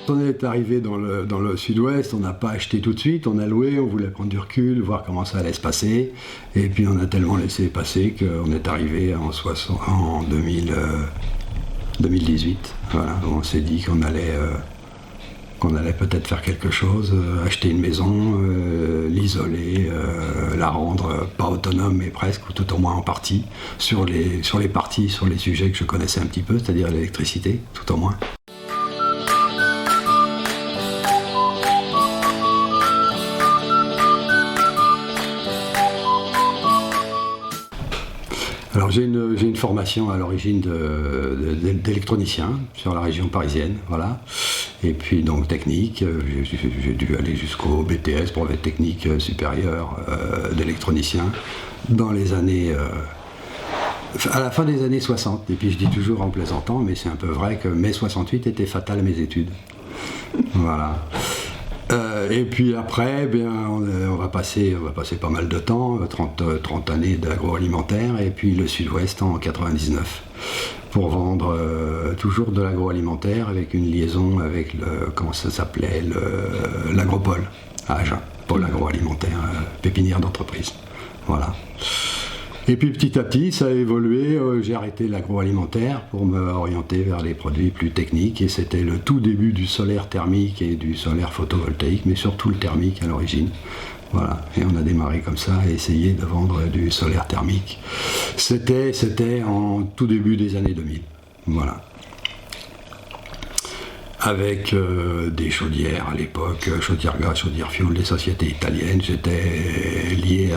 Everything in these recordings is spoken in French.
quand on est arrivé dans le sud-ouest, on n'a pas acheté tout de suite, on a loué, on voulait prendre du recul, voir comment ça allait se passer. Et puis on a tellement laissé passer qu'on est arrivé en 2018. Voilà, on s'est dit qu'on allait peut-être faire quelque chose, acheter une maison, l'isoler, la rendre pas autonome mais presque, ou tout au moins en partie, sur les sujets que je connaissais un petit peu, c'est-à-dire l'électricité, tout au moins. Alors j'ai une formation à l'origine d'électronicien sur la région parisienne, voilà. Et puis donc technique, j'ai dû aller jusqu'au BTS, brevet technique supérieur d'électronicien, dans les années, à la fin des années 60. Et puis je dis toujours en plaisantant, mais c'est un peu vrai que mai 68 était fatal à mes études. Voilà. Et puis après, on va passer pas mal de temps, 30 années d'agroalimentaire, et puis le Sud-Ouest en 99, pour vendre toujours de l'agroalimentaire avec une liaison avec l'agropole à Agen, pôle agroalimentaire, pépinière d'entreprise. Voilà. Et puis petit à petit, ça a évolué, j'ai arrêté l'agroalimentaire pour me orienter vers les produits plus techniques, et c'était le tout début du solaire thermique et du solaire photovoltaïque, mais surtout le thermique à l'origine. Voilà, et on a démarré comme ça, à essayer de vendre du solaire thermique. C'était en tout début des années 2000, voilà. Avec des chaudières à l'époque, chaudière gaz, chaudière fioul, des sociétés italiennes. J'étais lié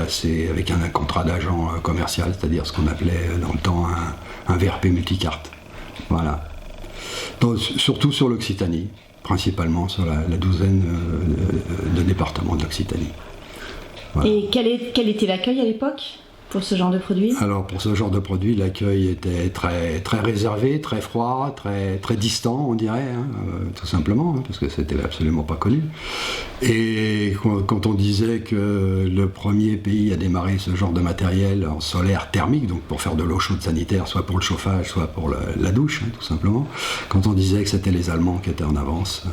avec un contrat d'agent commercial, c'est-à-dire ce qu'on appelait dans le temps un VRP multicarte. Voilà. Donc, surtout sur l'Occitanie, principalement sur la douzaine de départements de l'Occitanie. Voilà. Et quel était l'accueil à l'époque pour ce genre de produit ? Alors pour ce genre de produit, l'accueil était très, très réservé, très froid, très, très distant, on dirait, tout simplement, parce que c'était absolument pas connu. Et quand on disait que le premier pays à démarrer ce genre de matériel en solaire thermique, donc pour faire de l'eau chaude sanitaire, soit pour le chauffage, soit pour la douche, tout simplement, quand on disait que c'était les Allemands qui étaient en avance,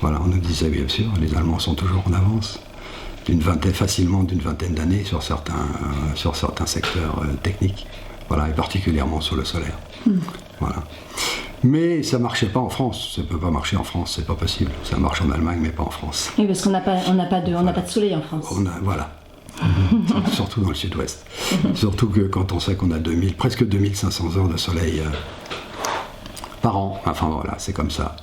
voilà, on nous disait bien sûr, les Allemands sont toujours en avance. Facilement d'une vingtaine d'années sur certains secteurs techniques, voilà, et particulièrement sur le solaire. Voilà. Mais ça ne marchait pas en France, ça ne peut pas marcher en France, c'est pas possible. Ça marche en Allemagne, mais pas en France. Oui, parce qu'on n'a pas de soleil en France. Voilà. Surtout dans le sud-ouest. Surtout que quand on sait qu'on a presque 2500 heures de soleil par an, enfin voilà, c'est comme ça.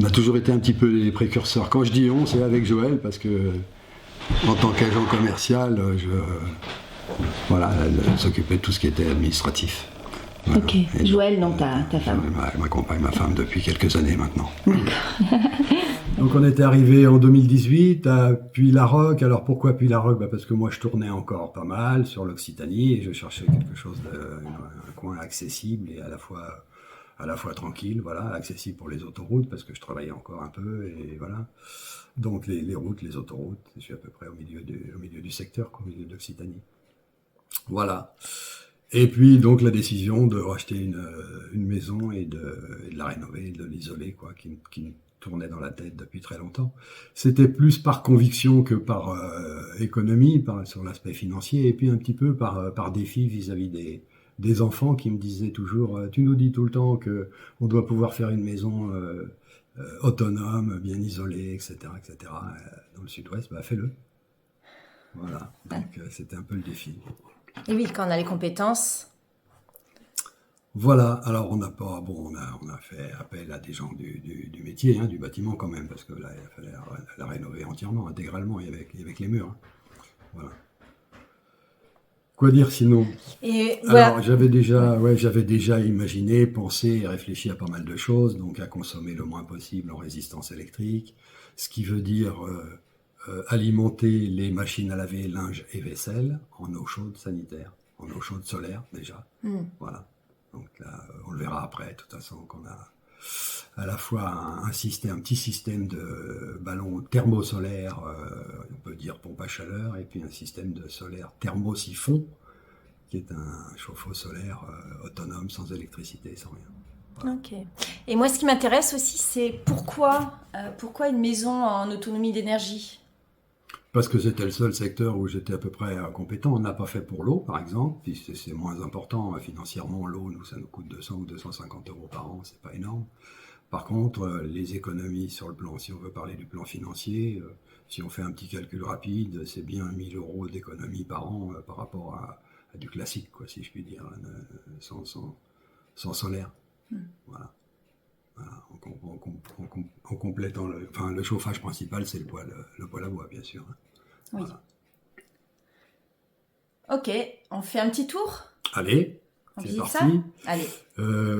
On a toujours été un petit peu les précurseurs. Quand je dis on, c'est avec Joël, parce que en tant qu'agent commercial, elle s'occupait de tout ce qui était administratif. Voilà. Ok, et Joël, donc ta femme. Ma compagne, ma femme depuis quelques années maintenant. Donc on était arrivé en 2018 à Puy-la-Roque. Alors pourquoi Puy-la-Roque ? Parce que moi je tournais encore pas mal sur l'Occitanie et je cherchais quelque chose un coin accessible et à la fois tranquille, voilà, accessible pour les autoroutes, parce que je travaillais encore un peu, et voilà. Donc les routes, les autoroutes, je suis à peu près au milieu du secteur, au milieu de l'Occitanie. Voilà. Et puis donc la décision de racheter une maison et de la rénover, de l'isoler, quoi, qui me tournait dans la tête depuis très longtemps. C'était plus par conviction que par économie, sur l'aspect financier, et puis un petit peu par défi vis-à-vis des enfants qui me disaient toujours tu nous dis tout le temps qu'on doit pouvoir faire une maison autonome, bien isolée, etc. Dans le sud-ouest, fais-le. Voilà, donc c'était un peu le défi. Et oui, quand on a les compétences. Voilà, alors on a fait appel à des gens du métier, du bâtiment quand même, parce que là il fallait la rénover entièrement, intégralement, et avec les murs. Voilà. Quoi dire sinon ? Alors j'avais déjà imaginé, pensé et réfléchi à pas mal de choses, donc à consommer le moins possible en résistance électrique, ce qui veut dire alimenter les machines à laver, linge et vaisselle en eau chaude sanitaire, en eau chaude solaire déjà. Voilà. Donc là, on le verra après, de toute façon, qu'on a à la fois un petit système de ballon thermosolaire, on peut dire pompe à chaleur, et puis un système de solaire thermosiphon, qui est un chauffe-eau solaire autonome, sans électricité, sans rien. Ok. Et moi, ce qui m'intéresse aussi, c'est pourquoi une maison en autonomie d'énergie? Parce que c'était le seul secteur où j'étais à peu près compétent. On n'a pas fait pour l'eau, par exemple, puis c'est moins important financièrement. L'eau, nous, ça nous coûte 200 ou 250 euros par an, c'est pas énorme. Par contre, les économies sur le plan, si on veut parler du plan financier, si on fait un petit calcul rapide, c'est bien 1000 euros d'économie par an par rapport à du classique, quoi, si je puis dire, sans solaire. Voilà. Voilà. En complétant le chauffage principal, c'est le poêle à bois, bien sûr. Oui. Voilà. Ok, on fait un petit tour? Allez, On c'est visite parti. ça? Allez.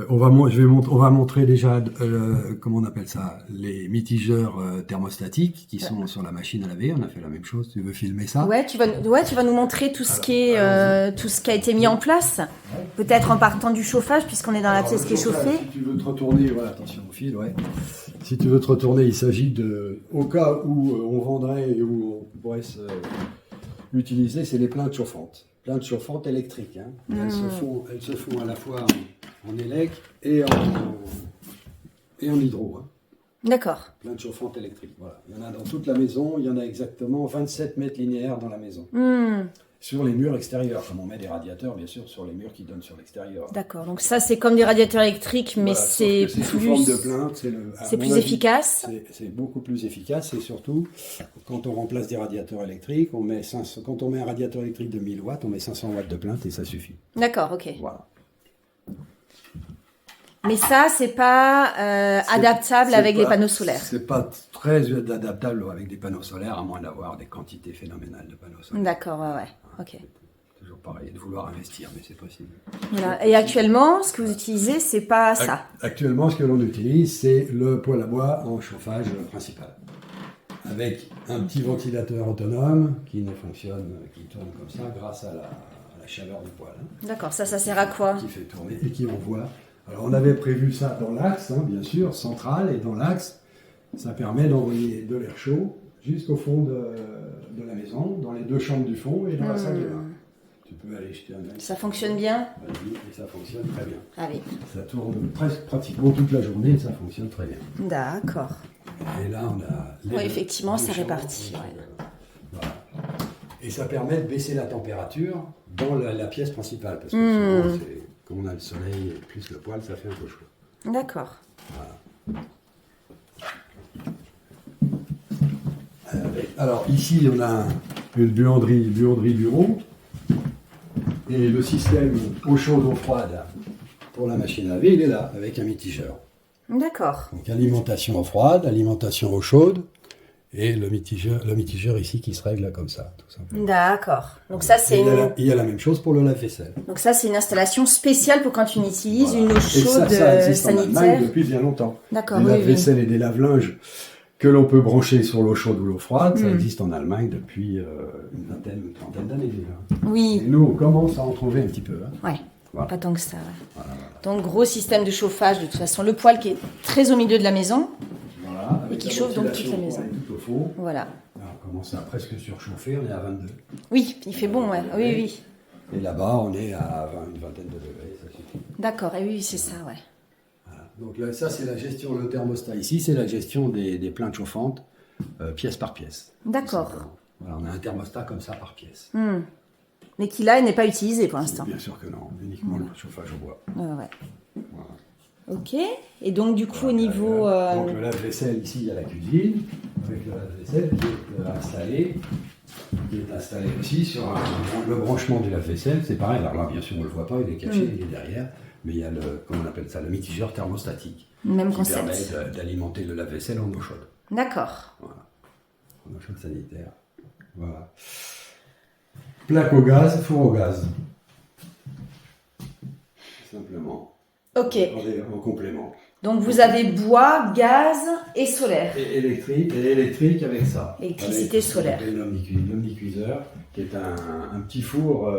On va montrer déjà, comment on appelle ça, les mitigeurs thermostatiques qui sont sur la machine à laver. On a fait la même chose. Tu veux filmer ça? Ouais, tu vas nous montrer tout ce qui est, tout ce qui a été mis en place. Peut-être en partant du chauffage, puisqu'on est dans la pièce qui est chauffée. Si tu veux te retourner, voilà, attention au fil, ouais. Si tu veux te retourner, il s'agit au cas où on vendrait et où on pourrait utiliser, c'est les plaintes chauffantes. Plaintes chauffantes électriques. Hein. Elles se font à la fois en élec et en hydro. Hein. D'accord. Plaintes chauffantes électriques. Voilà. Il y en a dans toute la maison. Il y en a exactement 27 mètres linéaires dans la maison. Sur les murs extérieurs, comme on met des radiateurs, bien sûr, sur les murs qui donnent sur l'extérieur. D'accord. Donc ça, c'est comme des radiateurs électriques, mais Voilà, c'est sous plus... forme de plainte. C'est plus efficace. C'est beaucoup plus efficace et surtout, quand on remplace des radiateurs électriques, quand on met un radiateur électrique de 1000 watts, on met 500 watts de plainte et ça suffit. D'accord, ok. Voilà. Mais ça, c'est pas adaptable avec les panneaux solaires. C'est pas très adaptable avec des panneaux solaires, à moins d'avoir des quantités phénoménales de panneaux solaires. D'accord, ouais. Ok. C'est toujours pareil, de vouloir investir, mais c'est possible. Voilà. Et actuellement, ce que vous utilisez, c'est pas ça. Actuellement, ce que l'on utilise, c'est le poêle à bois en chauffage principal. Avec un petit ventilateur autonome qui tourne comme ça grâce à la chaleur du poêle. Hein. D'accord, ça sert à quoi? Qui fait tourner et qui envoie. Alors on avait prévu ça dans l'axe, hein, bien sûr, central, et dans l'axe, ça permet d'envoyer de l'air chaud jusqu'au fond de la maison, dans les deux chambres du fond et dans la salle de bain. Tu peux aller jeter un œil. Ça fonctionne bien? Vas-y, et ça fonctionne très bien. Allez. Ça tourne pratiquement toute la journée et ça fonctionne très bien. D'accord. Et là, on a... Oui, effectivement, ça répartit. Voilà. Et ça permet de baisser la température dans la pièce principale, parce que souvent, comme on a le soleil et plus le poêle, ça fait un peu chaud. D'accord. Voilà. Alors ici, on a une buanderie bureau. Et le système eau chaude, eau froide pour la machine à laver, il est là, avec un mitigeur. D'accord. Donc alimentation eau froide, alimentation eau chaude, et le mitigeur ici qui se règle comme ça, tout simplement. D'accord. Donc ça, c'est il y a la même chose pour le lave-vaisselle. Donc ça, c'est une installation spéciale pour quand tu utilises une eau chaude ça existe en sanitaire. Allemagne depuis bien longtemps. D'accord, des oui, lave-vaisselle et des lave-linges que l'on peut brancher sur l'eau chaude ou l'eau froide, ça existe en Allemagne depuis une trentaine d'années déjà. Oui. Et nous, on commence à en trouver un petit peu. Hein. Ouais. Voilà. Pas tant que ça. Ouais. Voilà. Donc gros système de chauffage de toute façon, le poêle qui est très au milieu de la maison. Voilà, et qui chauffe donc toute la maison. Tout au fond. Voilà. Alors, on commence à presque surchauffer, on est à 22. Oui, il fait bon, ouais. Oui, oui. Et là-bas, on est à une vingtaine de degrés, ça suffit. D'accord, et oui, c'est ça, ouais. Voilà. Donc là, ça, c'est la gestion, le thermostat ici, c'est la gestion des plaintes chauffantes, pièce par pièce. D'accord. Voilà, on a un thermostat comme ça par pièce. Mais qui là n'est pas utilisé pour l'instant. Bien sûr que non, uniquement le chauffage au bois. Ouais. Voilà. Ok. Et donc du coup au niveau... Donc le lave-vaisselle, ici il y a la cuisine, avec le lave-vaisselle qui est installé aussi sur le branchement du lave-vaisselle, c'est pareil. Alors là bien sûr on ne le voit pas, il est caché, il est derrière, mais il y a comment on appelle ça, le mitigeur thermostatique. Même qui concept. permet d'alimenter le lave-vaisselle en eau chaude. D'accord. Voilà. En eau chaude sanitaire. Voilà. Plaque au gaz, four au gaz. Simplement. Ok. En complément. Donc vous avez bois, gaz et solaire. Et électrique avec ça. Électricité avec solaire. L'omnicuiseur, qui est un petit four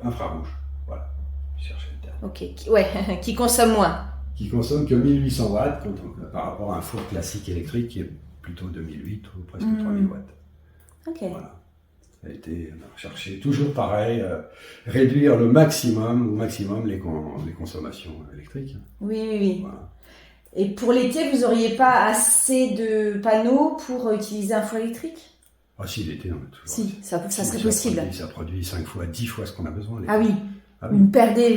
infrarouge. Voilà. Je cherchais le terme. Ok. Ouais, qui consomme moins. Qui consomme que 1800 watts par rapport à un four classique électrique qui est plutôt 2008 ou presque 3000 watts. Ok. Voilà. Ça a été, on a cherché toujours pareil, réduire au maximum les consommations électriques. Oui. Voilà. Et pour l'été, vous n'auriez pas assez de panneaux pour utiliser un four électrique? Ah si, l'été, on a toujours. Si, ça serait possible. Ça produit 5 fois, 10 fois ce qu'on a besoin. L'été. Ah oui. Ah oui.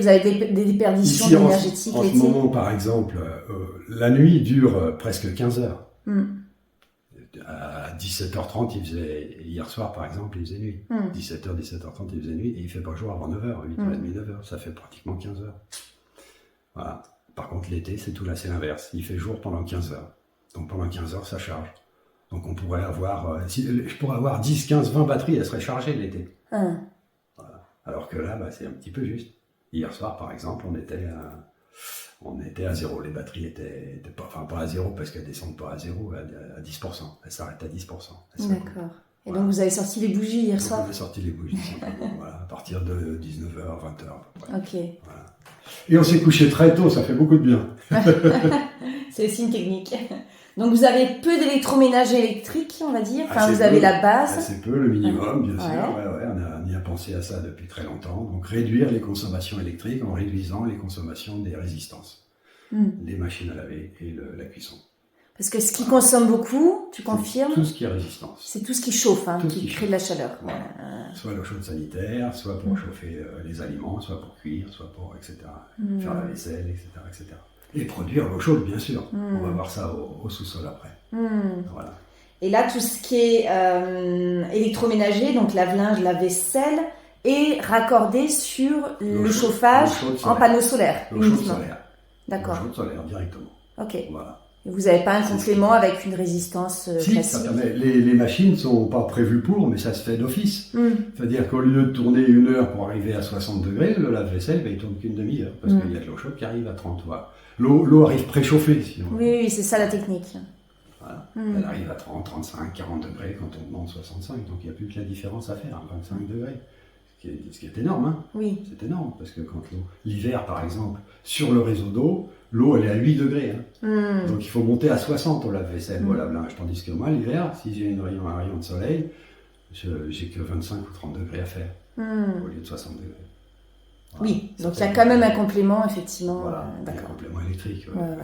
Vous avez des déperditions Ici, énergétiques en ce l'été. moment, par exemple, la nuit dure presque 15 heures. À 17h30, hier soir par exemple, il faisait nuit. 17h, 17h30, il faisait nuit et il fait pas jour avant 9h, 8h30, 9h. Ça fait pratiquement 15 heures. Voilà. Par contre, l'été, c'est l'inverse. Il fait jour pendant 15 heures. Donc pendant 15 heures, ça charge. Donc on pourrait avoir, je pourrais avoir 10, 15, 20 batteries, elles seraient chargées l'été. Voilà. Alors que là, c'est un petit peu juste. Hier soir, par exemple, on était à zéro. Les batteries étaient pas à zéro parce qu'elles descendent pas à zéro, à 10%. Elles s'arrêtent à 10%. D'accord. Et donc vous avez sorti les bougies hier soir? On a sorti les bougies simplement, voilà, à partir de 19h, 20h à peu près. Ok. Voilà. Et on s'est couché très tôt, ça fait beaucoup de bien. C'est aussi une technique. Donc vous avez peu d'électroménager électrique, on va dire. Enfin, vous avez peu, la base. C'est peu, le minimum, bien sûr. Ouais, on y a pensé à ça depuis très longtemps. Donc réduire les consommations électriques en réduisant les consommations des résistances, les machines à laver et la cuisson. Parce que ce qui consomme beaucoup, tu confirmes? Tout ce qui est résistance. C'est tout ce qui chauffe, qui crée de la chaleur. Voilà. Soit l'eau chaude sanitaire, soit pour chauffer les aliments, soit pour cuire, soit pour, etc. Faire la vaisselle, etc. Et produire l'eau chaude, bien sûr. On va voir ça au sous-sol après. Voilà. Et là, tout ce qui est électroménager, donc lave-linge, lave-vaisselle, est raccordé sur le chauffage en panneaux solaires. L'eau chaude solaire. D'accord. L'eau chaude solaire, directement. Ok. Voilà. Et vous n'avez pas un complément avec une résistance classique? Ça permet. Les machines ne sont pas prévues pour, mais ça se fait d'office. C'est-à-dire qu'au lieu de tourner 1 heure pour arriver à 60 degrés, le lave-vaisselle, il ne tourne qu'une demi-heure, parce qu'il y a de l'eau chaude qui arrive à 30. Voilà. L'eau arrive préchauffée, si on veut. Oui, c'est ça la technique. Voilà. Elle arrive à 30, 35, 40 degrés quand on demande 65, donc il n'y a plus que la différence à faire, 25 degrés. Ce qui est énorme, hein. Oui. C'est énorme, parce que quand l'hiver, par exemple, sur le réseau d'eau, l'eau, elle est à 8 degrés. Hein. Donc il faut monter à 60 au lave-vaisselle ou au lave-linge. Tandis que moi, l'hiver, si j'ai un rayon de soleil, j'ai que 25 ou 30 degrés à faire, au lieu de 60 degrés. Voilà. Oui, donc il y a quand même un complément, effectivement. Voilà, d'accord. un complément électrique. Ouais.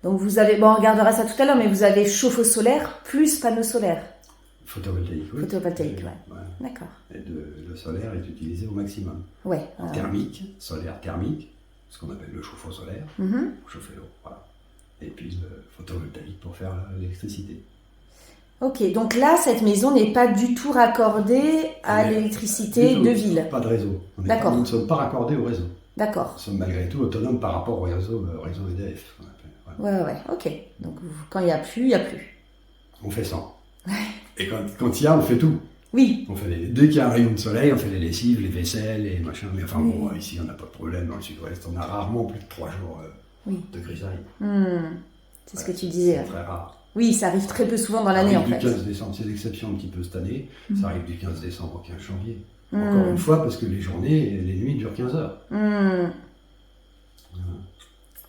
Donc vous avez, on regardera ça tout à l'heure, mais vous avez chauffe-eau solaire plus panneau solaire. Photovoltaïque, oui. Photovoltaïque, ouais. D'accord. Et le solaire est utilisé au maximum. Ouais. Thermique, solaire thermique, ce qu'on appelle le chauffe-eau solaire, pour chauffer l'eau, voilà. Et puis le photovoltaïque pour faire l'électricité. Ok, donc là, cette maison n'est pas du tout raccordée à l'électricité de ville. Pas de réseau. D'accord. Nous ne sommes pas raccordés au réseau. D'accord. Nous sommes malgré tout autonomes par rapport au réseau EDF. Voilà. Ouais, ok. Donc quand il n'y a plus, il n'y a plus. On fait sans. Et quand il y a, on fait tout. Oui. Dès qu'il y a un rayon de soleil, on fait les lessives, les vaisselles, les machins. Mais enfin bon, ici, on n'a pas de problème dans le sud-ouest. On a rarement plus de 3 jours de grisaille. C'est ce que tu disais. C'est très rare. Oui, ça arrive très peu souvent dans l'année, en fait. Du 15 décembre, c'est l'exception un petit peu cette année. Ça arrive du 15 décembre au 15 janvier. Encore une fois, parce que les journées et les nuits durent 15 heures.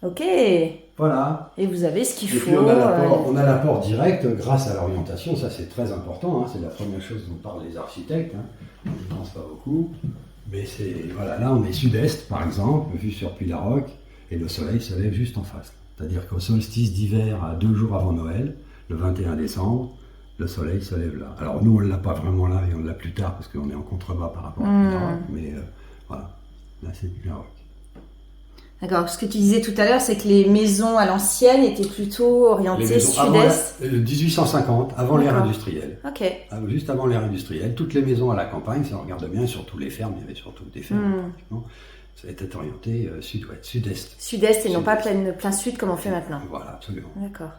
Ok. Voilà. Et vous avez ce qu'il faut. Puis on a l'apport direct grâce à l'orientation. Ça, c'est très important. Hein. C'est la première chose dont parlent les architectes. Hein. On n'y pense pas beaucoup. Mais voilà, là, on est sud-est, par exemple, vu sur Puy-la-Roque, et le soleil se lève juste en face. C'est-à-dire qu'au solstice d'hiver, à 2 jours avant Noël, le 21 décembre, le soleil se lève là. Alors nous, on ne l'a pas vraiment là, et on l'a plus tard, parce qu'on est en contrebas par rapport à Puy-la-Roque, mais voilà, là c'est Puy-la-Roque. D'accord, ce que tu disais tout à l'heure, c'est que les maisons à l'ancienne étaient plutôt orientées sud-est. 1850, avant l'ère industrielle. Ok. Juste avant l'ère industrielle, toutes les maisons à la campagne, si on regarde bien, surtout les fermes, il y avait surtout des fermes pratiquement, ça était orienté sud-ouest, sud-est. Sud-est et non pas plein sud comme on fait maintenant. Voilà, absolument. D'accord.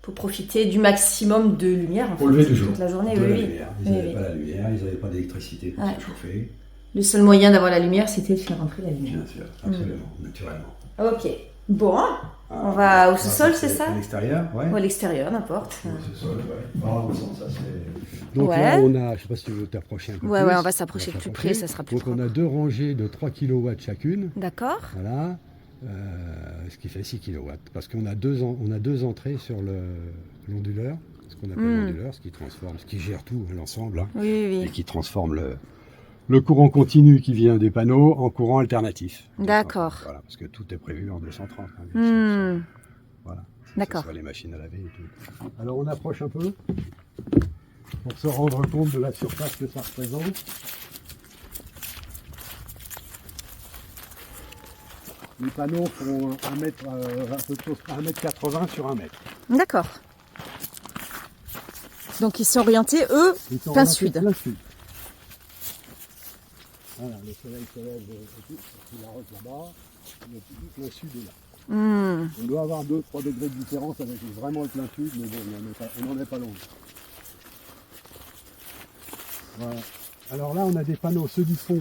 Pour profiter du maximum de lumière, en fait, au lever du jour. toute la journée. De la lumière. Ils n'avaient pas la lumière, ils n'avaient pas d'électricité pour se chauffer. Le seul moyen d'avoir la lumière, c'était de faire rentrer la lumière. Bien sûr, absolument, naturellement. Ok. Bon, on va au sous-sol, c'est ça? À l'extérieur, ouais. Ou à l'extérieur, n'importe. Au sous-sol, ouais. Oh, ça c'est... Donc là, on a, je ne sais pas si tu veux t'approcher un peu plus. Ouais, on va s'approcher plus près, ça sera plus Donc on a 2 rangées de 3 kW chacune. D'accord. Voilà. Ce qui fait 6 kW. Parce qu'on a deux entrées sur l'onduleur. ce qu'on appelle l'onduleur, ce qui gère tout, l'ensemble, hein, Oui. et qui transforme le courant continu qui vient des panneaux en courant alternatif. D'accord. Voilà, parce que tout est prévu en 230. Hein, bien sûr. Voilà. D'accord. Que ce soit les machines à laver et tout. Alors on approche un peu pour se rendre compte de la surface que ça représente. Les panneaux font 1m80 sur 1 mètre. D'accord. Donc ils sont orientés, eux, plein sud. Plein sud. Voilà, le soleil se lève la route là-bas, le sud est là. On doit avoir 2-3 degrés de différence avec vraiment le plein sud, mais bon, on n'en est pas loin. Voilà. Alors là, on a des panneaux, ceux du fond,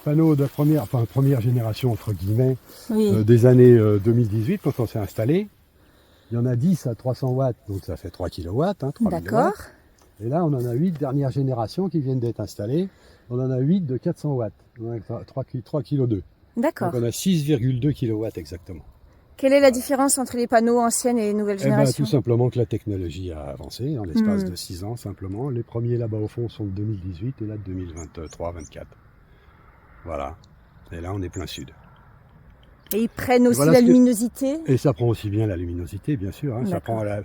panneaux de première génération, entre guillemets, des années 2018, quand on s'est installé. Il y en a 10 à 300 watts, donc ça fait 3 kW, hein, 3000 D'accord. watts. Et là, on en a 8 dernières générations qui viennent d'être installées. On en a 8 de 400 watts, donc 3 kg 2. D'accord. Donc on a 6,2 kW exactement. Quelle est la différence entre les panneaux anciennes et nouvelles générations? Tout simplement que la technologie a avancé en l'espace de 6 ans simplement. Les premiers là-bas au fond sont de 2018 et là de 2023-24. Voilà. Et là on est plein sud. Et ils prennent aussi la luminosité? Et ça prend aussi bien la luminosité, bien sûr. Hein.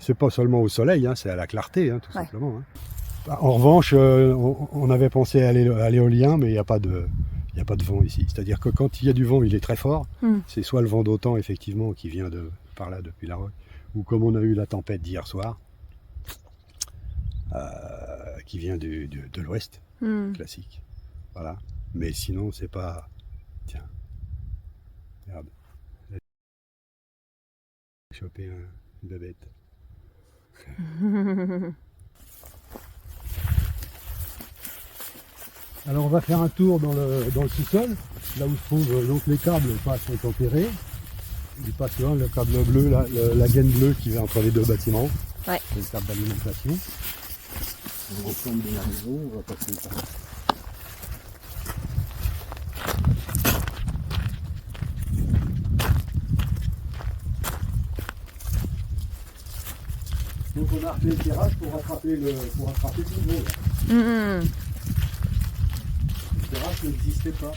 C'est pas seulement au soleil, hein, c'est à la clarté, hein, tout simplement. Hein. En revanche, on avait pensé à l'éolien, mais il n'y a pas de vent ici. C'est-à-dire que quand il y a du vent, il est très fort. C'est soit le vent d'OTAN, effectivement, qui vient par là, depuis la Roque, ou comme on a eu la tempête d'hier soir, qui vient de l'ouest, classique. Voilà. Mais sinon, c'est pas... Tiens, regarde. J'ai chopé une bébête. Alors on va faire un tour dans le sous-sol, là où se trouvent donc les câbles sont tempérés. Il passe là, le câble bleu, la gaine bleue qui va entre les deux bâtiments. Ouais. C'est le câble d'alimentation. L'ensemble de la maison, on va passer par là. Donc on a refait le terrasse pour rattraper le niveau. Le terrasse n'existait pas.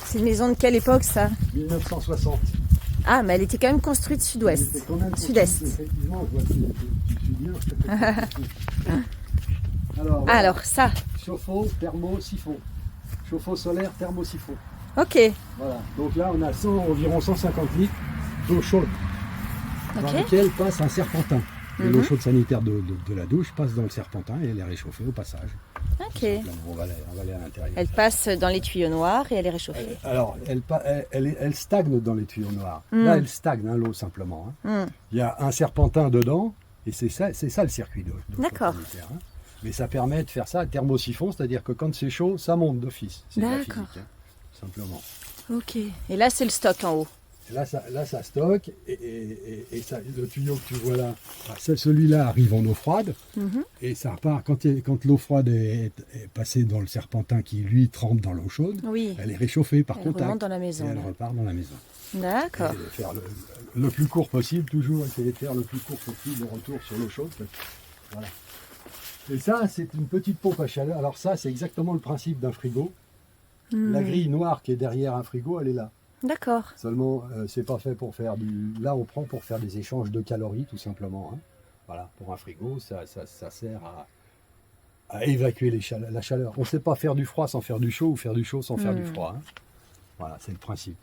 C'est une maison de quelle époque ça? 1960. Ah, mais elle était quand même construite sud-ouest. Sud-est. Effectivement, je vois que tu suis bien. Alors ça. Chauffe-eau, thermo, siphon. Chauffe-eau solaire, thermo, siphon. Ok. Voilà. Donc là, on a environ 150 litres d'eau chaude, dans laquelle passe un serpentin. Et l'eau chaude sanitaire de la douche passe dans le serpentin et elle est réchauffée au passage. Ok. On va aller à l'intérieur. Elle passe dans les tuyaux noirs et elle est réchauffée. Alors, elle stagne dans les tuyaux noirs. Là, elle stagne, hein, l'eau simplement. Hein. Il y a un serpentin dedans et c'est ça le circuit d'eau. D'accord. Sanitaire, hein. Mais ça permet de faire ça thermosiphon, c'est-à-dire que quand c'est chaud, ça monte d'office. C'est de la physique, hein, simplement. Ok. Et là, c'est le stock en haut. Là, ça stocke et ça, le tuyau que tu vois là, celui-là arrive en eau froide et ça repart. Quand l'eau froide est passée dans le serpentin qui lui trempe dans l'eau chaude, elle est réchauffée par contact. Elle remonte dans la maison. Et elle repart dans la maison. D'accord. Et faire le plus court possible, toujours essayer de faire le plus court possible le retour sur l'eau chaude. Voilà. Et ça, c'est une petite pompe à chaleur. Alors ça, c'est exactement le principe d'un frigo. La grille noire qui est derrière un frigo, elle est là. D'accord. Seulement, c'est pas fait pour faire Là, on prend pour faire des échanges de calories, tout simplement. Hein. Voilà, pour un frigo, ça sert à évacuer la chaleur. On ne sait pas faire du froid sans faire du chaud ou faire du chaud sans faire du froid. Hein. Voilà, c'est le principe.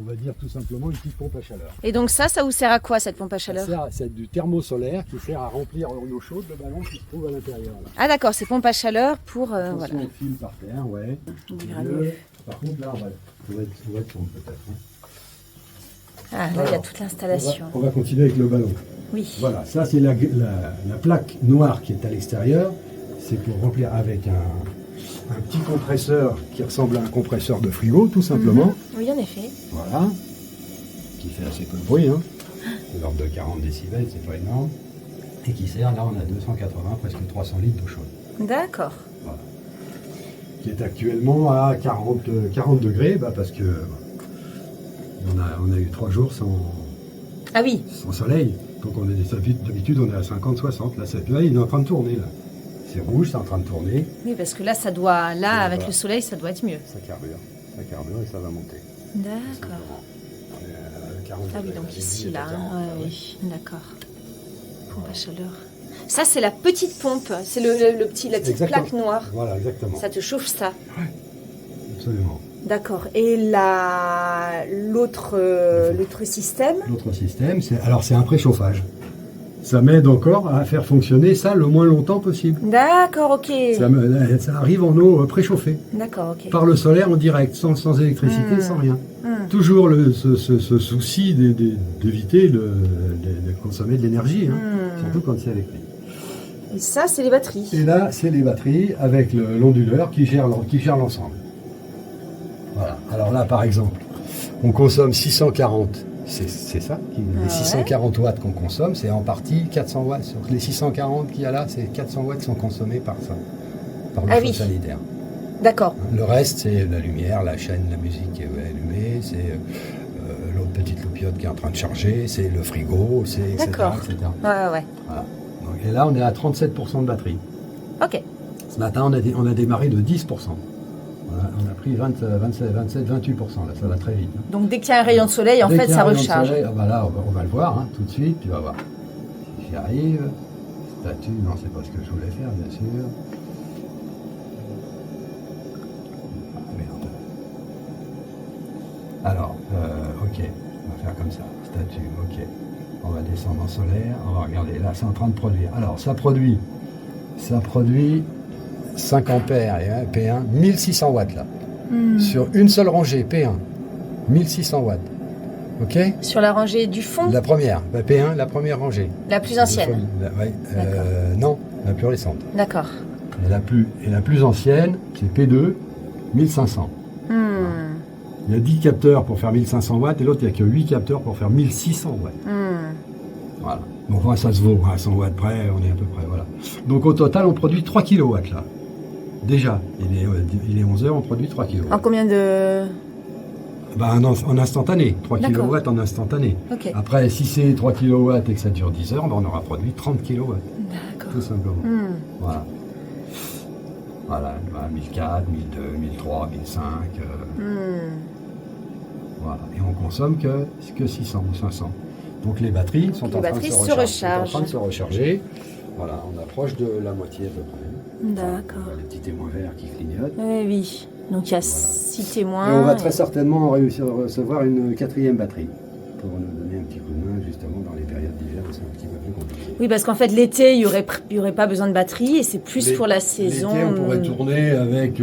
On va dire tout simplement une petite pompe à chaleur. Et donc ça vous sert à quoi cette pompe à chaleur? C'est du thermosolaire qui sert à remplir en eau chaude le ballon qui se trouve à l'intérieur. Ah d'accord, c'est pompe à chaleur pour... Attention voilà. au fil par terre, ouais. Par contre là, on va être sombre peut-être. Hein. Ah là, il y a toute l'installation. On va continuer avec le ballon. Oui. Voilà, ça c'est la plaque noire qui est à l'extérieur. C'est pour remplir avec un petit compresseur qui ressemble à un compresseur de frigo, tout simplement. Oui, en effet. Voilà. Qui fait assez peu de bruit, hein. De l'ordre de 40 décibels, c'est pas énorme. Et qui sert, là on a 280, presque 300 litres d'eau chaude. D'accord. Voilà. Qui est actuellement à 40 degrés, parce que on a eu 3 jours Ah oui. Au soleil. Donc d'habitude on est à 50-60. Là, il est en train de tourner là. C'est rouge, c'est en train de tourner. Oui, parce que là, avec le soleil, ça doit être mieux. Ça carbure et ça va monter. D'accord. Ah oui, donc ici, là. Oui, d'accord. Pompe à chaleur. Ça, c'est la petite pompe. C'est la petite plaque noire. Voilà, exactement. Ça te chauffe ça. Oui, absolument. D'accord. Et l'autre système? L'autre système, c'est un préchauffage. Ça m'aide encore à faire fonctionner ça le moins longtemps possible. D'accord, ok. Ça arrive en eau préchauffée. D'accord, ok. Par le solaire en direct, sans électricité, sans rien. Toujours ce souci d'éviter de consommer de l'énergie, hein, surtout quand c'est électrique. Et ça, c'est les batteries. Et là, c'est les batteries avec l'onduleur qui gère l'ensemble. Voilà. Alors là, par exemple, on consomme 640. C'est ça, les 640 watts qu'on consomme, c'est en partie 400 watts. Sur les 640 qu'il y a là, c'est 400 watts qui sont consommés par le chauffe sanitaire. D'accord. Le reste, c'est la lumière, la chaîne, la musique qui est allumée, c'est l'autre petite loupiote qui est en train de charger, c'est le frigo, c'est etc. D'accord. etc. Ouais. Voilà. Donc, et là, on est à 37% de batterie. Ok. Ce matin, on a démarré de 10%. On a pris 27, 28%, là, ça va très vite. Hein. Donc dès qu'il y a un rayon de soleil, en fait, ça recharge. Soleil, là, on va le voir hein, tout de suite, tu vas voir. J'y arrive. Statue, non, c'est pas ce que je voulais faire, bien sûr. Ah, merde. Alors, ok, on va faire comme ça. Statue, ok. On va descendre en solaire, on va regarder. Là, c'est en train de produire. Alors, ça produit 5 ampères et un P1, 1600 watts là. Sur une seule rangée, P1, 1600 watts. Ok? Sur la rangée du fond? La première, P1, la première rangée. La plus ancienne? Non, la plus récente. D'accord. Et la plus ancienne, c'est P2, 1500. Il y a 10 capteurs pour faire 1500 watts et l'autre, il n'y a que 8 capteurs pour faire 1600 watts. Voilà. Donc ça se vaut, à 100 watts près, on est à peu près, voilà. Donc au total, on produit 3 kW là. Déjà, il est 11h, on produit 3 kW. En combien de... En instantané, 3 kW en instantané. Okay. Après, si c'est 3 kW et que ça dure 10 heures, on aura produit 30 kW. D'accord. Tout simplement. Voilà. Voilà, 1004, 1002, 1003, 1005. Voilà. Et on consomme que 600 ou 500. Donc les batteries sont en train de se recharger. Voilà, on approche de la moitié à peu près. D'accord. Les petits témoins verts qui clignotent. Oui. Donc il y a 6 témoins. Et on va très certainement réussir à recevoir une 4e batterie pour nous donner un petit coup de main justement dans les périodes d'hiver où c'est un petit peu plus compliqué. Oui, parce qu'en fait l'été, il y aurait pas besoin de batterie et c'est plus pour la saison. L'été, on pourrait tourner avec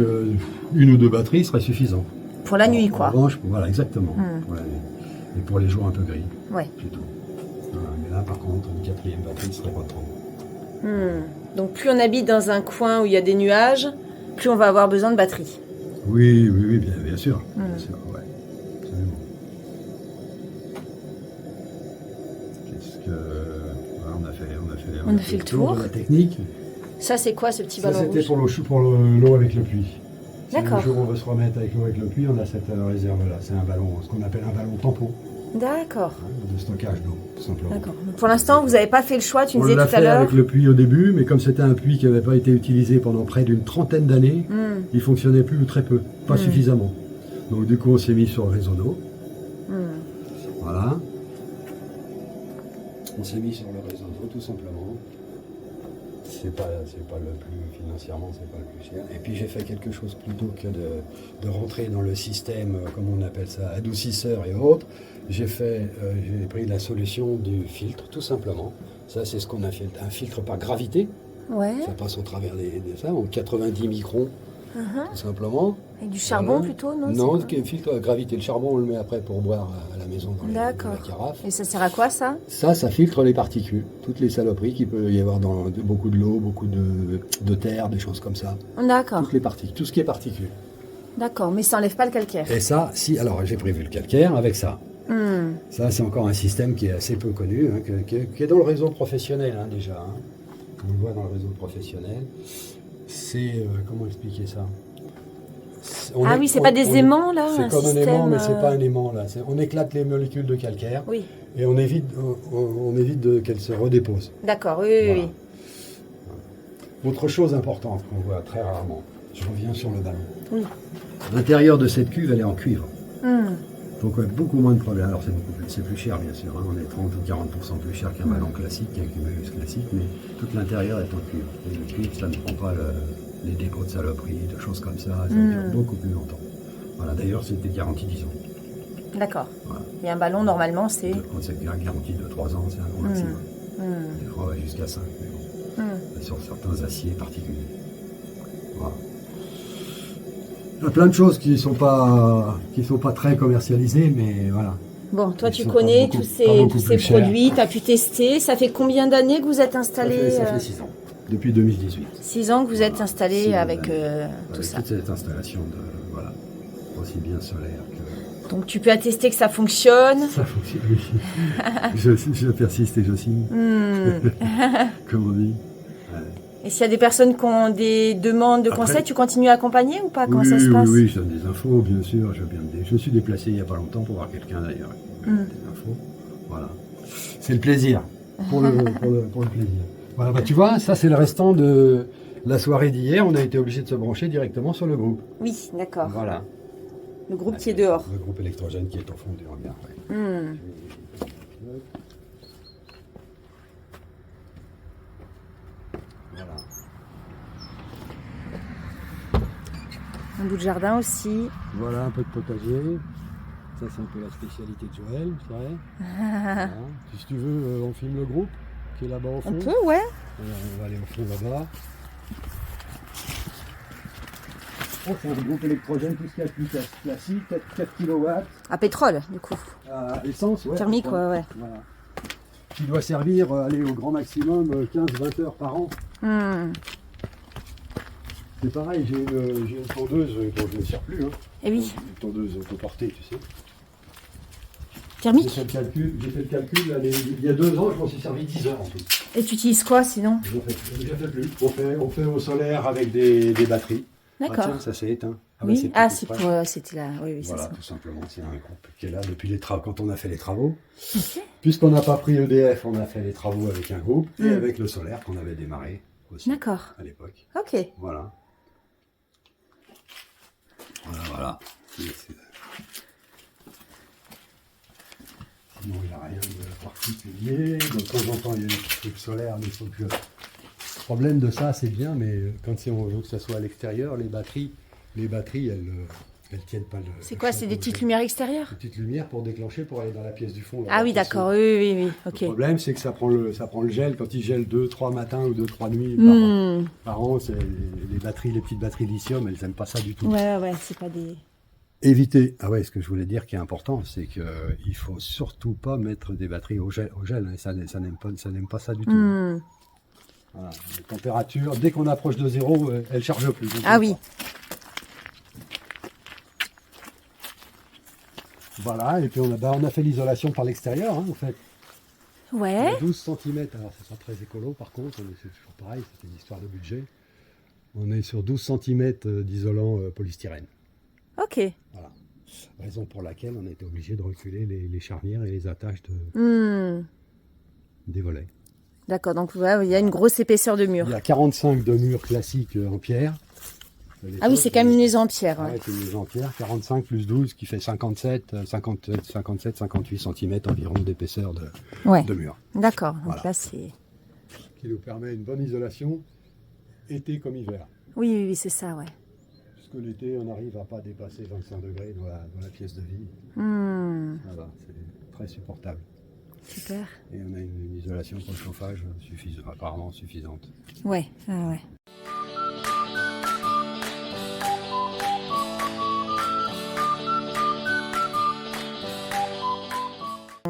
une ou deux batteries, serait suffisant. Pour la nuit, quoi. En revanche, voilà, exactement. Pour la nuit. Et pour les jours un peu gris. Ouais. C'est tout. Voilà, mais là, par contre, une 4e batterie serait pas trop. Donc plus on habite dans un coin où il y a des nuages, plus on va avoir besoin de batterie. Oui, bien sûr. Bien sûr, ouais. Absolument. On a fait le tour de la technique. Ça, c'est quoi ce petit ballon rouge? C'était pour l'eau avec le puits. D'accord. Si le jour où on veut se remettre avec l'eau avec le puits, on a cette réserve-là. C'est un ballon, ce qu'on appelle un ballon tampon. D'accord. De stockage d'eau, tout simplement. D'accord. Pour l'instant, vous n'avez pas fait le choix, tu me disais tout à l'heure. On l'a fait avec le puits au début, mais comme c'était un puits qui n'avait pas été utilisé pendant près d'une trentaine d'années, il fonctionnait plus ou très peu, pas suffisamment. Donc du coup, on s'est mis sur le réseau d'eau. Voilà. On s'est mis sur le réseau d'eau, tout simplement. C'est pas le plus financièrement, c'est pas le plus cher. Et puis j'ai fait quelque chose plutôt que de rentrer dans le système, comme on appelle ça, adoucisseur et autres. J'ai pris la solution du filtre, tout simplement. Ça, c'est ce qu'on a fait, un filtre par gravité. Ouais. Ça passe au travers ça, en 90 microns, tout simplement. Avec du charbon plutôt, non? Non, c'est un filtre à gravité. Le charbon, on le met après pour boire à la maison dans la carafe. Et ça sert à quoi, ça? Ça filtre les particules, toutes les saloperies qu'il peut y avoir dans beaucoup de l'eau, beaucoup de terre, des choses comme ça. D'accord. Toutes les particules, tout ce qui est particules. D'accord, mais ça n'enlève pas le calcaire. Et ça, alors j'ai prévu le calcaire avec ça. Ça, c'est encore un système qui est assez peu connu, hein, qui est dans le réseau professionnel déjà. Hein. On le voit dans le réseau professionnel. C'est, comment expliquer ça? Ah oui, c'est pas des aimants là. C'est comme un système, aimant, mais c'est pas un aimant là. On éclate les molécules de calcaire Oui, et on évite qu'elles se redéposent. d'accord, oui, Voilà. oui. Autre chose importante qu'on voit très rarement, je reviens sur le ballon. Oui. L'intérieur de cette cuve, elle est en cuivre. Hmm. Donc beaucoup moins de problèmes. Alors c'est plus cher bien sûr, hein. On est 30 ou 40% plus cher qu'un ballon classique, qu'un cumulus classique, mais tout l'intérieur est en cuivre. Et le cuivre, ça ne prend pas les dépôts de saloperie, de choses comme ça dure beaucoup plus longtemps. Voilà, d'ailleurs c'était garanti 10 ans. D'accord. Voilà. Et un ballon, normalement, c'est... Quand c'est garanti de 3 ans, c'est un grand maximum. Des fois, on va jusqu'à 5, mais bon. Sur certains aciers particuliers. Voilà. Il y a plein de choses qui sont pas très commercialisées, mais voilà. Bon, toi, Ils tu sont connais pas tous beaucoup ces plus chers. produits, tu as pu tester. Ça fait combien d'années que vous êtes installé Ça fait 6 ans, depuis 2018. 6 ans que vous êtes Voilà. installé 6 ans avec d'années. tout Avec ça. toute cette installation, voilà, aussi bien solaire que... Donc, tu peux attester que ça fonctionne. Ça fonctionne, oui. je persiste et je signe, comme on dit. Ouais. Et s'il y a des personnes qui ont des demandes de Après- conseils, tu continues à accompagner ou pas? Comment ça se Oui, passe? oui, je donne des infos, bien sûr. Je me suis déplacé il n'y a pas longtemps pour voir quelqu'un d'ailleurs. Des infos. Voilà. C'est le plaisir. Pour le plaisir. Voilà, bah, tu vois, ça c'est le restant de la soirée d'hier. On a été obligé de se brancher directement sur le groupe. Oui, d'accord. Voilà. Le groupe qui est dehors. Le groupe électrogène qui est au fond du hangar. Ouais. Voilà. Un bout de jardin aussi. Voilà un peu de potager. Ça c'est un peu la spécialité de Joël, c'est vrai. Voilà. Si tu veux, on filme le groupe qui est là-bas au fond. On peut, ouais. Alors, on va aller au fond là-bas. Oh, c'est un groupe électrogène tout ce qu'il y a de plus classique, 4 kW. À pétrole, du coup. À essence, ouais. Thermique, ouais. Voilà. Qui doit servir, aller au grand maximum 15-20 heures par an. C'est pareil, j'ai une tondeuse dont je ne sers plus. Hein. Et oui. Une tondeuse autoportée, tu sais. J'ai Thermique. fait le calcul là, il y a 2 ans, je m'en suis servi 10 heures en tout. Et tu utilises quoi sinon? Je ne fais plus. On fait au solaire avec des batteries. D'accord. Ah, tiens, ça s'est éteint. Oui. bah, C'est pour... c'était là. Oui, Voilà, c'est ça. tout simplement, c'est un groupe qui est là depuis les travaux, quand on a fait les travaux. Puisqu'on n'a pas pris EDF, on a fait les travaux avec un groupe et avec le solaire qu'on avait démarré aussi D'accord. à l'époque. Ok. Voilà. Voilà. Sinon, il n'y a rien de particulier. De temps en temps, il y a des trucs solaires, mais sauf que le problème de ça, c'est bien, mais quand on veut que ça soit à l'extérieur, les batteries, elles tiennent pas le. C'est quoi? C'est des petites lumières extérieures? Des petites lumières pour déclencher, pour aller dans la pièce du fond. Ah oui, d'accord. Oui. Ok. Le problème, c'est que ça prend le gel. Quand il gèle 2-3 matins ou 2-3 nuits par an, les petites batteries lithium, elles n'aiment pas ça du tout. Ouais, c'est pas des... Éviter. Ah ouais, ce que je voulais dire qui est important, c'est qu'il ne faut surtout pas mettre des batteries au gel. Hein, ça n'aime pas ça du tout. Voilà. Les températures, dès qu'on approche de 0, elles ne chargent plus. Ah oui. Voilà, et puis on a fait l'isolation par l'extérieur, hein, en fait. Ouais. 12 cm, alors c'est pas très écolo par contre, c'est toujours pareil, c'est une histoire de budget. On est sur 12 cm d'isolant polystyrène. Ok. Voilà. Raison pour laquelle on a été obligé de reculer les charnières et les attaches des volets. D'accord, donc il y a une grosse épaisseur de mur. Il y a 45 de murs classiques en pierre. Ah oui, c'est quand même une maison en pierre. Ouais, c'est une maison en pierre. 45 plus 12 qui fait 57, 58 cm environ d'épaisseur de mur. D'accord, donc Voilà. là c'est... Qui nous permet une bonne isolation, été comme hiver. Oui, c'est ça, ouais. Puisque l'été, on n'arrive à pas dépasser 25 degrés dans la pièce de vie. Voilà, c'est très supportable. Super. Et on a une isolation pour le chauffage apparemment suffisante. Ouais.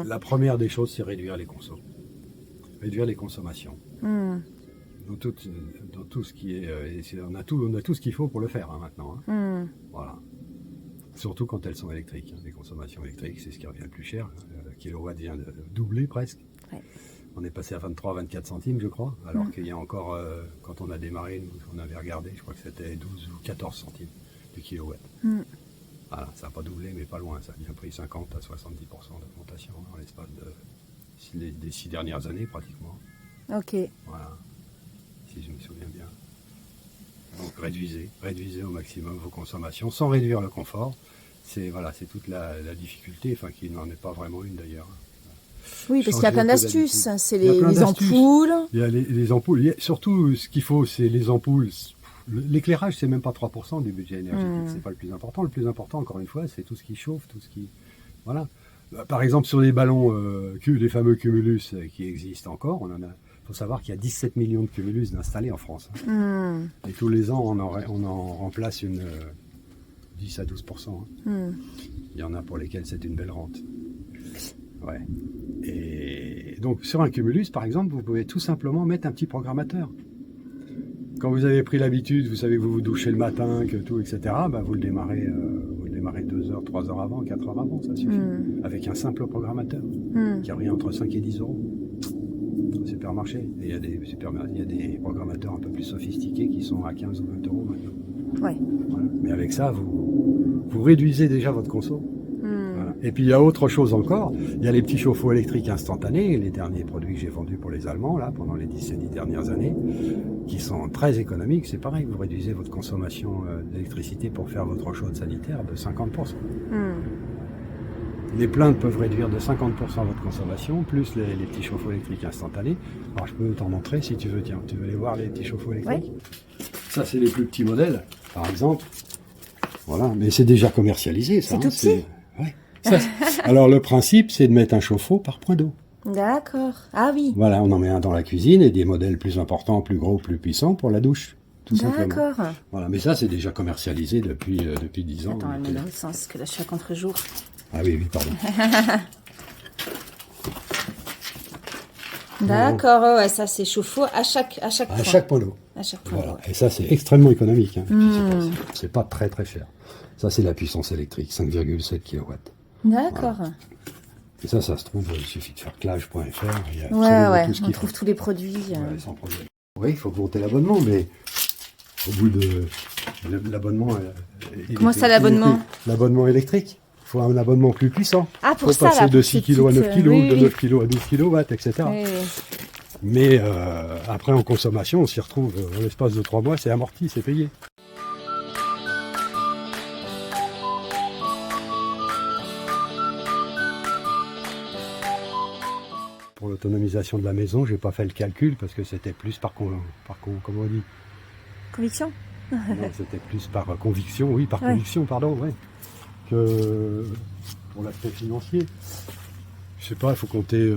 La première des choses, c'est réduire les consommations. Réduire les consommations. Dans tout ce qui est... on a tout ce qu'il faut pour le faire maintenant. Hein. Voilà. Surtout quand elles sont électriques. Les consommations électriques, c'est ce qui revient le plus cher. Le kilowatt vient de doubler presque. Ouais. On est passé à 23-24 centimes, je crois. Alors qu'il y a encore, quand on a démarré, on avait regardé, je crois que c'était 12 ou 14 centimes du kilowatts. Voilà, ça n'a pas doublé, mais pas loin. Ça a bien pris 50 à 70% d'augmentation dans l'espace des 6 dernières années, pratiquement. Ok. Voilà, si je me souviens bien. Donc réduisez au maximum vos consommations, sans réduire le confort. C'est toute la difficulté, enfin qui n'en est pas vraiment une d'ailleurs. Oui, parce qu'il y a plein d'astuces. C'est Il y a plein les d'astuces. ampoules. Il y a les ampoules. Surtout, ce qu'il faut, c'est les ampoules. L'éclairage, c'est même pas 3% du budget énergétique. C'est pas le plus important. Le plus important, encore une fois, c'est tout ce qui chauffe, tout ce qui... Voilà. Par exemple, sur les ballons, les fameux cumulus qui existent encore, il faut savoir qu'il y a 17 millions de cumulus d'installés en France. Et tous les ans, on en remplace 10 à 12%. Il y en a pour lesquels c'est une belle rente. Ouais. Et donc, sur un cumulus, par exemple, vous pouvez tout simplement mettre un petit programmateur. Quand vous avez pris l'habitude, vous savez que vous vous douchez le matin, que tout, etc., vous le démarrez 2 heures, 3 heures avant, 4 heures avant, ça suffit. Avec un simple programmateur qui revient entre 5 et 10 euros. Au supermarché. Et il y a des programmateurs un peu plus sophistiqués qui sont à 15 ou 20 euros maintenant. Ouais. Voilà. Mais avec ça, vous réduisez déjà votre conso. Voilà. Et puis il y a autre chose encore, il y a les petits chauffe-eau électriques instantanés, les derniers produits que j'ai vendus pour les Allemands, là, pendant les 10 dernières années, qui sont très économiques. C'est pareil, vous réduisez votre consommation d'électricité pour faire votre chaude sanitaire de 50%. Les plaintes peuvent réduire de 50% votre consommation, plus les petits chauffe-eau électriques instantanés. Alors je peux t'en montrer si tu veux. Tiens, tu veux aller voir les petits chauffe-eau électriques? Ça, c'est les plus petits modèles, par exemple. Voilà, mais c'est déjà commercialisé, ça. C'est tout petit. Ouais. Alors le principe, c'est de mettre un chauffe-eau par point d'eau. D'accord. Ah oui. Voilà, on en met un dans la cuisine et des modèles plus importants, plus gros, plus puissants pour la douche. Tout simplement. D'accord. Voilà, mais ça, c'est déjà commercialisé depuis 10 ans. Attends, elle met dans le sens que là, je suis à contre-jour. Ah oui, pardon. D'accord, ouais, ça c'est chauffe-eau à chaque À point. chaque point d'eau. À chaque point Voilà. d'eau. Et ça, c'est extrêmement économique. Hein. C'est pas très très cher. Ça, c'est la puissance électrique, 5,7 kW. D'accord. Et ça se trouve, il suffit de faire clage.fr. Il y a Ouais, absolument tout ce on qu'il trouve faut. tous les produits. Ouais, sans problème. Oui, il faut compter l'abonnement, mais au bout de l'abonnement... Comment ça, l'abonnement? L'abonnement électrique. Il faut un abonnement plus puissant. Ah, Il pour faut ça, passer là, de pour 6 ces kg à 9 petites, kg, oui, de oui. 9 kg à 12 kW, etc. Oui, oui. Mais après, en consommation, on s'y retrouve en l'espace de 3 mois, c'est amorti, c'est payé. Pour l'autonomisation de la maison, j'ai pas fait le calcul parce que c'était plus comment on dit, Conviction? non, c'était plus par conviction, oui, par Ouais. conviction, pardon, ouais, que pour l'aspect financier. Je sais pas, il faut compter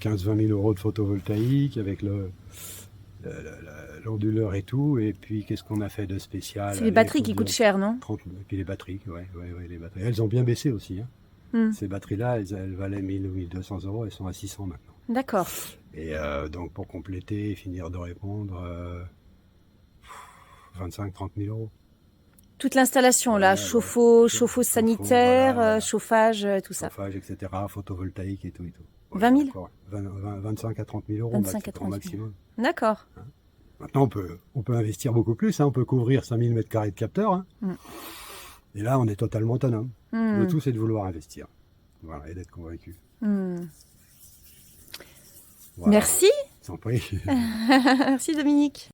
15-20 000 euros de photovoltaïque avec l'onduleur et tout, et puis qu'est-ce qu'on a fait de spécial? C'est les batteries qui coûtent cher, non? 30, et puis les batteries, ouais, les batteries. Elles ont bien baissé aussi. Hein. Ces batteries-là, elles valaient 1000 ou 1200 euros, elles sont à 600 maintenant. D'accord. Et donc pour compléter et finir de répondre, 25-30 000 euros. Toute l'installation, là, Ouais, chauffe-eau, Chauffe-eau, chauffe-eau sanitaire, voilà. chauffage, tout ça. Chauffage, etc., photovoltaïque et tout. 20 000? D'accord. 25 à 30 000 euros 25 à 30 000. maximum. D'accord. Maintenant, on peut investir beaucoup plus. Hein. On peut couvrir 5000 m² de capteurs. Hein. Et là, on est totalement autonome. Le tout, c'est de vouloir investir. Voilà, et d'être convaincu. Voilà. Merci. Sans prix. Merci Dominique.